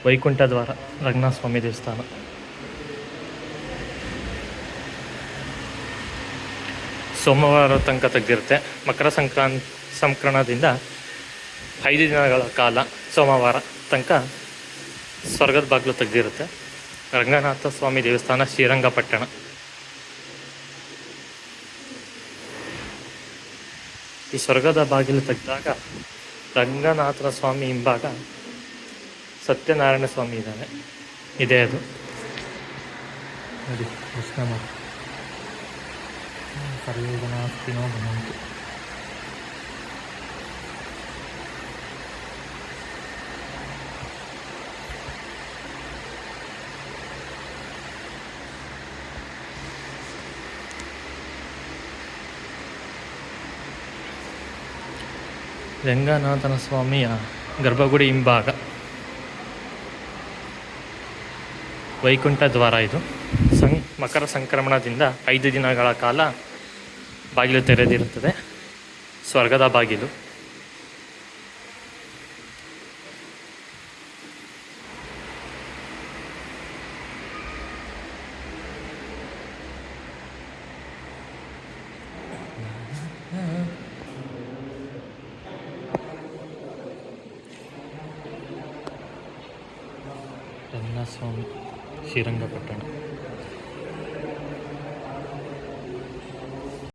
ವೈಕುಂಠ ದ್ವಾರ ರಂಗನಾಥ ಸ್ವಾಮಿ ದೇವಸ್ಥಾನ. ಸೋಮವಾರ ತನಕ ತೆಗೆದಿರುತ್ತೆ. ಮಕರ ಸಂಕ್ರಮಣದಿಂದ 5 ದಿನಗಳ ಕಾಲ ಸೋಮವಾರ ತನಕ ಸ್ವರ್ಗದ ಬಾಗಿಲು ತೆಗೆದಿರುತ್ತೆ. ರಂಗನಾಥ ಸ್ವಾಮಿ ದೇವಸ್ಥಾನ, ಶ್ರೀರಂಗಪಟ್ಟಣ. ಈ ಸ್ವರ್ಗದ ಬಾಗಿಲು ತೆಗೆದಾಗ ರಂಗನಾಥನ ಸ್ವಾಮಿ ಹಿಂಭಾಗ ಸತ್ಯನಾರಾಯಣ ಸ್ವಾಮಿ ಇದ್ದಾನೆ. ಇದೆ ಅದು ನೋಡಿ, ದರ್ಶನ ಮಾಡಿ. ಸರ್ವೇದನಾಸ್ತಿನೋ ಭವಂತು. ರಂಗನಾಥನ ಸ್ವಾಮಿಯ ಗರ್ಭಗುಡಿ ಹಿಂಭಾಗ ವೈಕುಂಠ ದ್ವಾರ. ಇದು ಮಕರ ಸಂಕ್ರಮಣದಿಂದ 5 ದಿನಗಳ ಕಾಲ ಬಾಗಿಲು ತೆರೆದಿರುತ್ತದೆ. ಸ್ವರ್ಗದ ಬಾಗಿಲು. ರಂಗನಾಥ ಸ್ವಾಮಿ, ಶ್ರೀರಂಗಪಟ್ಟಣ.